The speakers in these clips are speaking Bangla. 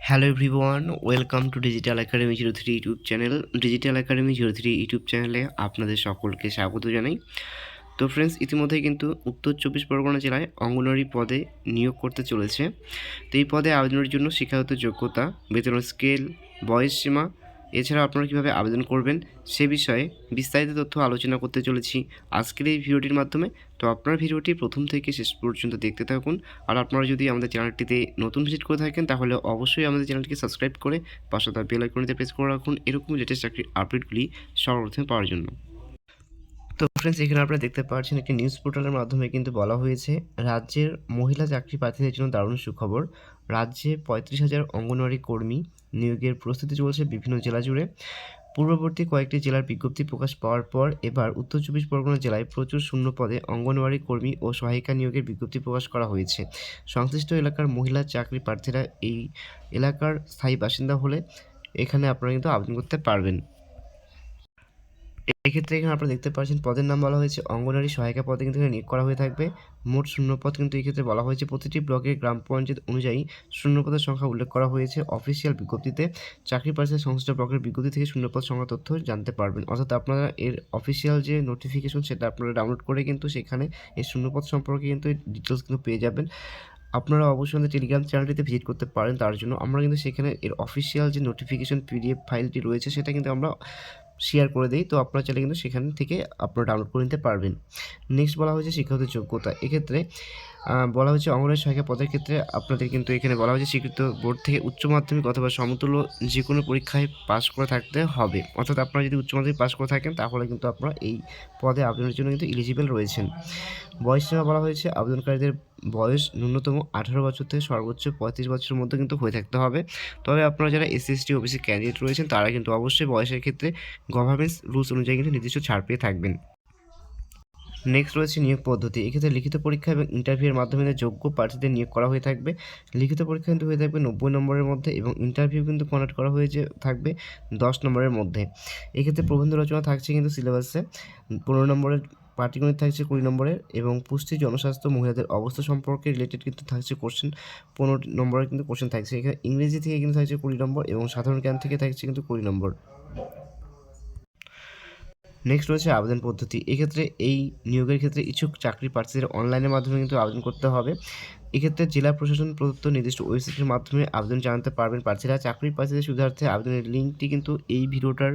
Hello everyone, welcome to digital academy 03 YouTube channel. Digital academy 03 YouTube চ্যানেলে আপনাদের সকলকে স্বাগত জানাই। তো ফ্রেন্ডস, ইতিমধ্যেই কিন্তু উত্তর 24 পরগনা জেলায় অঙ্গনওয়াড়ি পদে নিয়োগ করতে চলেছে। তো এই পদে আবেদনের জন্য শিক্ষাগত যোগ্যতা, বেতনের স্কেল, বয়সসীমা, এছাড়া আপনারা কীভাবে আবেদন করবেন সে বিষয়ে বিস্তারিত তথ্য আলোচনা করতে চলেছি আজকের এই ভিডিওটির মাধ্যমে। তো আপনার ভিডিওটি প্রথম থেকে শেষ পর্যন্ত দেখতে থাকুন। আর আপনারা যদি আমাদের চ্যানেলটিতে নতুন ভিজিট করে থাকেন তাহলে অবশ্যই আমাদের চ্যানেলটিকে সাবস্ক্রাইব করে পাশে থাকা বেল আইকনটিতে প্রেস করে রাখুন এরকম লেটেস্ট চাকরির আপডেটগুলি সর্বপ্রথমে পাওয়ার জন্য। তো ফ্রেন্ডস, এখানে আপনারা দেখতে পাচ্ছেন একটি নিউজ পোর্টালের মাধ্যমে কিন্তু বলা হয়েছে রাজ্যের মহিলা চাকরি প্রার্থীদের জন্য দারুণ সুখবর। রাজ্যে 35,000 অঙ্গনওয়াড়ি কর্মী নিয়োগের প্রস্তুতি চলছে বিভিন্ন জেলা জুড়ে। পূর্ববর্তী কয়েকটি জেলার বিজ্ঞপ্তি প্রকাশ পাওয়ার পর এবার উত্তর 24 পরগনা জেলায় প্রচুর শূন্য পদে অঙ্গনওয়াড়ি কর্মী ও সহায়িকা নিয়োগের বিজ্ঞপ্তি প্রকাশ করা হয়েছে। সংশ্লিষ্ট এলাকার মহিলা চাকরি প্রার্থীরা এই এলাকার স্থায়ী বাসিন্দা হলে এখানে আপনারা কিন্তু আবেদন করতে পারবেন। এক্ষেত্রে এখানে আপনারা দেখতে পাচ্ছেন পদের নাম বলা হয়েছে অঙ্গনওয়াড়ি সহায়িকা পদে কিন্তু এখানে নিয়োগ করা হয়ে থাকবে। মোট শূন্যপদ কিন্তু এক্ষেত্রে বলা হয়েছে প্রতিটি ব্লকের গ্রাম পঞ্চায়েত অনুযায়ী শূন্যপদের সংখ্যা উল্লেখ করা হয়েছে অফিসিয়াল বিজ্ঞপ্তিতে। চাকরি প্রার্থীরা সংশ্লিষ্ট ব্লকের বিজ্ঞপ্তি থেকে শূন্যপদ সংখ্যা তথ্য জানতে পারবেন। অর্থাৎ আপনারা এর অফিসিয়াল যে নোটিফিকেশন সেটা আপনারা ডাউনলোড করে কিন্তু সেখানে এই শূন্যপদ সম্পর্কে কিন্তু ডিটেলস কিন্তু পেয়ে যাবেন। আপনারা অবশ্যই আমাদের টেলিগ্রাম চ্যানেলটিতে ভিজিট করতে পারেন। তার জন্য আমরা কিন্তু সেখানে এর অফিসিয়াল যে নোটিফিকেশন পিডিএফ ফাইলটি রয়েছে সেটা কিন্তু আমরা শেয়ার করে দিই। তো আপনারা চাইলে কিন্তু সেখান থেকে আপনারা ডাউনলোড করে নিতে পারবেন। নেক্সট বলা হয়েছে শিক্ষাগত যোগ্যতা। এক্ষেত্রে বলা হয়েছে অঙ্গনওয়াড়ি সহায়িকা পদের ক্ষেত্রে আপনাদের কিন্তু এখানে বলা হয়েছে স্বীকৃত বোর্ড থেকে উচ্চ মাধ্যমিক অথবা সমতুল্য যে কোনো পরীক্ষায় পাস করে থাকতে হবে। অর্থাৎ আপনারা যদি উচ্চ মাধ্যমিক পাস করে থাকেন তাহলে কিন্তু আপনারা এই পদে আবেদনের জন্য কিন্তু এলিজিবল রয়েছেন। বয়সসীমা বলা হয়েছে আবেদনকারীদের বয়স ন্যূনতম 18 বছর থেকে সর্বোচ্চ 35 বছরের মধ্যে কিন্তু হয়ে থাকতে হবে। তবে আপনারা যারা এসসি এসটি ওবিসি ক্যান্ডিডেট রয়েছেন তারা কিন্তু অবশ্যই বয়সের ক্ষেত্রে গভর্নমেন্ট রুলস অনুযায়ী কিন্তু নির্দিষ্ট ছাড় পেয়ে থাকবেন। নেক্সট রয়েছে নিয়োগ পদ্ধতি। এক্ষেত্রে লিখিত পরীক্ষা এবং ইন্টারভিউয়ের মাধ্যমে যোগ্য প্রার্থীদের নিয়োগ করা হয়ে থাকবে। লিখিত পরীক্ষা কিন্তু হয়ে থাকবে 90 নম্বরের মধ্যে এবং ইন্টারভিউ কিন্তু কন্ডাক্ট করা হয়েছে থাকবে 10 নম্বরের মধ্যে। এক্ষেত্রে প্রবন্ধ রচনা থাকছে কিন্তু সিলেবাসে 15 নম্বরের, পাটিগণিত থাকছে 20 নম্বরের এবং পুষ্টি জনস্বাস্থ্য মহিলাদের অবস্থা সম্পর্কে রিলেটেড কিন্তু থাকছে কোশ্চেন 15 নম্বরের কিন্তু কোশ্চেন থাকছে। এখানে ইংরেজি থেকে কিন্তু থাকছে 20 নম্বর এবং সাধারণ জ্ঞান থেকে থাকছে কিন্তু 20 নম্বর। নেক্সট রয়েছে আবেদন পদ্ধতি। এক্ষেত্রে এই নিয়োগের ক্ষেত্রে ইচ্ছুক চাকরি প্রার্থীদের অনলাইনের মাধ্যমে কিন্তু আবেদন করতে হবে। এক্ষেত্রে জেলা প্রশাসন প্রদত্ত নির্দিষ্ট ওয়েবসাইটের মাধ্যমে আবেদন জানাতে পারবেন প্রার্থীরা। চাকরি প্রার্থীদের সুবিধার্থে আবেদনের লিঙ্কটি কিন্তু এই ভিডিওটার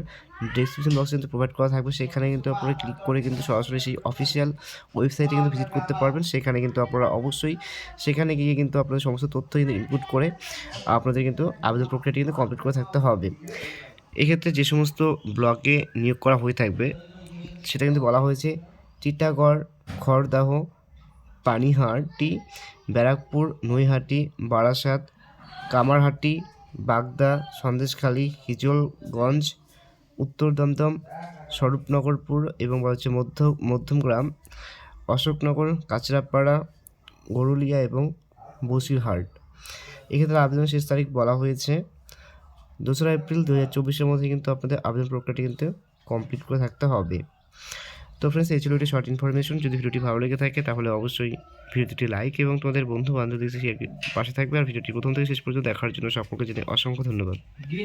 ডেসক্রিপশন বক্সে কিন্তু প্রোভাইড করা থাকবে। সেখানে কিন্তু আপনারা ক্লিক করে কিন্তু সরাসরি সেই অফিসিয়াল ওয়েবসাইটে কিন্তু ভিজিট করতে পারবেন। সেখানে কিন্তু আপনারা অবশ্যই সেখানে গিয়ে কিন্তু আপনাদের সমস্ত তথ্য কিন্তু ইনপুট করে আপনাদের কিন্তু আবেদন প্রক্রিয়াটি কিন্তু কমপ্লিট করে থাকতে হবে। এক্ষেত্রে যে সমস্ত ব্লকে নিয়োগ করা হয়ে থাকবে সেটা কিন্তু বলা হয়েছে টিটাগড়, খড়দাহ, পানিহাটি, ব্যারাকপুর, নৈহাটি, বারাসাত, কামারহাটি, বাগদা, সন্দেশখালী, হিজলগঞ্জ, উত্তর দমদম, স্বরূপনগরপুর এবং বলা হচ্ছে মধ্যমগ্রাম, অশোকনগর, কাঁচরাপাড়া, গরুলিয়া এবং বসিরহাট। এক্ষেত্রে আবেদনের শেষ তারিখ বলা হয়েছে 2রা এপ্রিল 2024-এর মধ্যে কিন্তু আপনাদের আবেদন প্রক্রিয়াটি কিন্তু কমপ্লিট করে থাকতে হবে। তো ফ্রেন্ডস, এই ছিল একটি শর্ট ইনফরমেশন। যদি ভিডিওটি ভালো লেগে থাকে তাহলে অবশ্যই ভিডিওটি লাইক এবং তোমাদের বন্ধু বান্ধবদের শেয়ার পাশে থাকবে। আর ভিডিওটি প্রথম থেকে শেষ পর্যন্ত দেখার জন্য সকলকে জানাই অসংখ্য ধন্যবাদ।